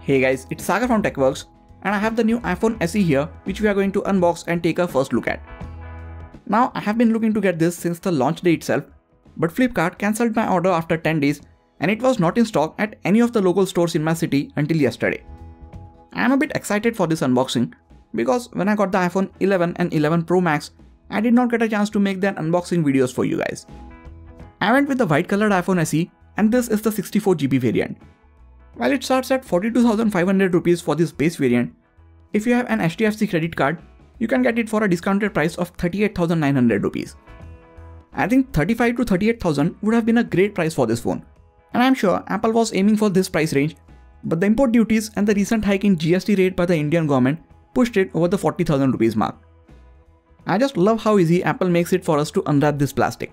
Hey guys, it's Sagar from TechWorks and I have the new iPhone SE here which we are going to unbox and take a first look at. Now I have been looking to get this since the launch day itself, but Flipkart cancelled my order after 10 days and it was not in stock at any of the local stores in my city until yesterday. I am a bit excited for this unboxing because when I got the iPhone 11 and 11 Pro Max, I did not get a chance to make the unboxing videos for you guys. I went with the white colored iPhone SE and this is the 64GB variant. While it starts at 42,500 rupees for this base variant, if you have an HDFC credit card, you can get it for a discounted price of 38,900 rupees. I think 35 to 38,000 would have been a great price for this phone, and I'm sure Apple was aiming for this price range, but the import duties and the recent hike in GST rate by the Indian government pushed it over the 40,000 rupees mark. I just love how easy Apple makes it for us to unwrap this plastic.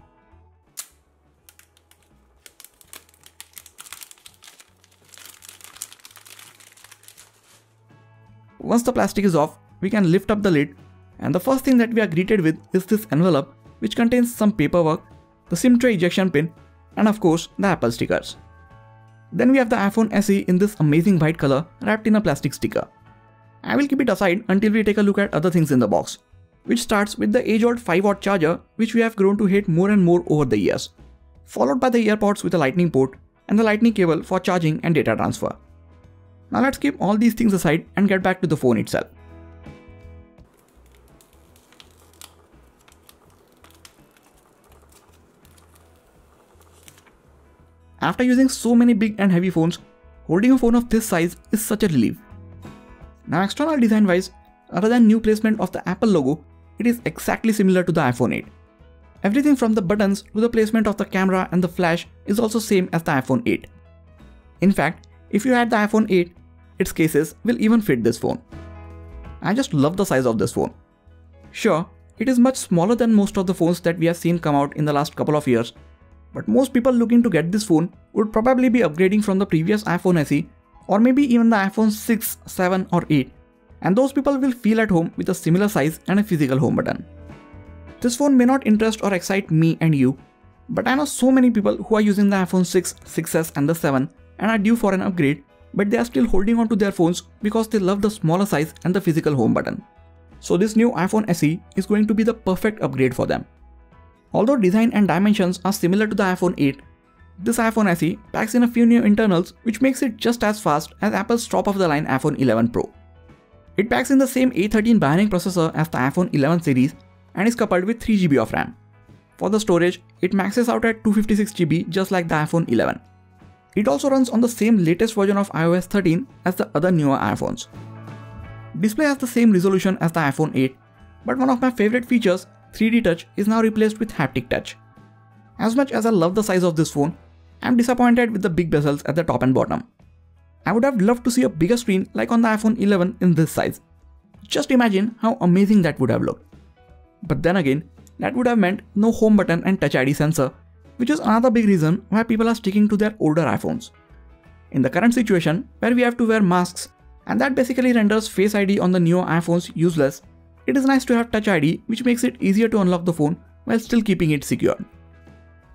Once the plastic is off, we can lift up the lid and the first thing that we are greeted with is this envelope which contains some paperwork, the SIM tray ejection pin and of course the Apple stickers. Then we have the iPhone SE in this amazing white color wrapped in a plastic sticker. I will keep it aside until we take a look at other things in the box, which starts with the age-old 5-watt charger which we have grown to hate more and more over the years, followed by the earpods with a lightning port and the lightning cable for charging and data transfer. Now let's keep all these things aside and get back to the phone itself. After using so many big and heavy phones, holding a phone of this size is such a relief. Now external design wise, other than new placement of the Apple logo, it is exactly similar to the iPhone 8. Everything from the buttons to the placement of the camera and the flash is also same as the iPhone 8. In fact, if you had the iPhone 8, its cases will even fit this phone. I just love the size of this phone. Sure, it is much smaller than most of the phones that we have seen come out in the last couple of years, but most people looking to get this phone would probably be upgrading from the previous iPhone SE or maybe even the iPhone 6, 7 or 8, and those people will feel at home with a similar size and a physical home button. This phone may not interest or excite me and you, but I know so many people who are using the iPhone 6, 6s and the 7 and are due for an upgrade, but they are still holding on to their phones because they love the smaller size and the physical home button. So this new iPhone SE is going to be the perfect upgrade for them. Although design and dimensions are similar to the iPhone 8, this iPhone SE packs in a few new internals which makes it just as fast as Apple's top-of-the-line iPhone 11 Pro. It packs in the same A13 Bionic processor as the iPhone 11 series and is coupled with 3GB of RAM. For the storage, it maxes out at 256GB just like the iPhone 11. It also runs on the same latest version of iOS 13 as the other newer iPhones. Display has the same resolution as the iPhone 8, but one of my favorite features, 3D touch, is now replaced with haptic touch. As much as I love the size of this phone, I am disappointed with the big bezels at the top and bottom. I would have loved to see a bigger screen like on the iPhone 11 in this size. Just imagine how amazing that would have looked. But then again, that would have meant no home button and Touch ID sensor, which is another big reason why people are sticking to their older iPhones. In the current situation, where we have to wear masks, and that basically renders Face ID on the newer iPhones useless, it is nice to have Touch ID which makes it easier to unlock the phone while still keeping it secure.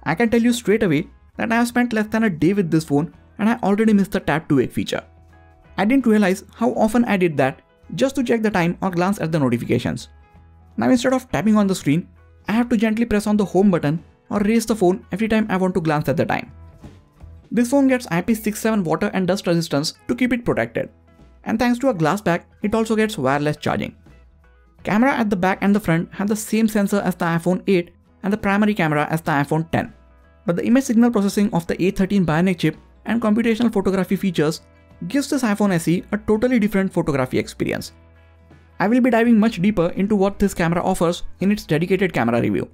I can tell you straight away that I have spent less than a day with this phone and I already missed the tap to wake feature. I didn't realize how often I did that just to check the time or glance at the notifications. Now instead of tapping on the screen, I have to gently press on the home button or raise the phone every time I want to glance at the time. This phone gets IP67 water and dust resistance to keep it protected, and thanks to a glass back, it also gets wireless charging. Camera at the back and the front have the same sensor as the iPhone 8 and the primary camera as the iPhone 10, but the image signal processing of the A13 Bionic chip and computational photography features gives this iPhone SE a totally different photography experience. I will be diving much deeper into what this camera offers in its dedicated camera review.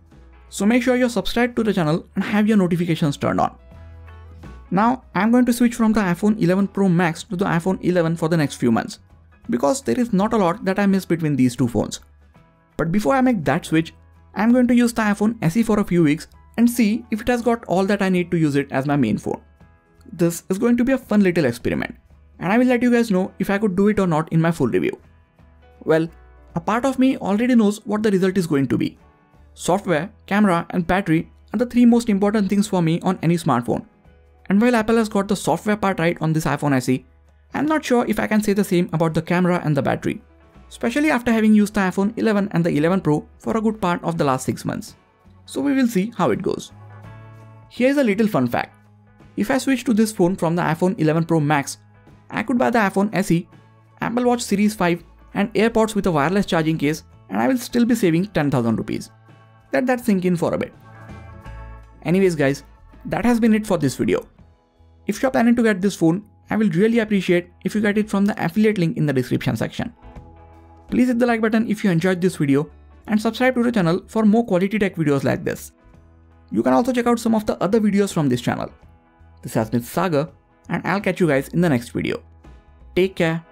So make sure you're subscribed to the channel and have your notifications turned on. Now I'm going to switch from the iPhone 11 Pro Max to the iPhone 11 for the next few months, because there is not a lot that I miss between these two phones. But before I make that switch, I'm going to use the iPhone SE for a few weeks and see if it has got all that I need to use it as my main phone. This is going to be a fun little experiment, and I will let you guys know if I could do it or not in my full review. Well, a part of me already knows what the result is going to be. Software, camera and battery are the three most important things for me on any smartphone. And while Apple has got the software part right on this iPhone SE, I'm not sure if I can say the same about the camera and the battery, especially after having used the iPhone 11 and the 11 Pro for a good part of the last 6 months. So we will see how it goes. Here is a little fun fact. If I switch to this phone from the iPhone 11 Pro Max, I could buy the iPhone SE, Apple Watch Series 5 and AirPods with a wireless charging case, and I will still be saving 10,000 rupees. Let that sink in for a bit. Anyways guys, that has been it for this video. If you are planning to get this phone, I will really appreciate if you get it from the affiliate link in the description section. Please hit the like button if you enjoyed this video and subscribe to the channel for more quality tech videos like this. You can also check out some of the other videos from this channel. This has been Sagar, and I'll catch you guys in the next video. Take care.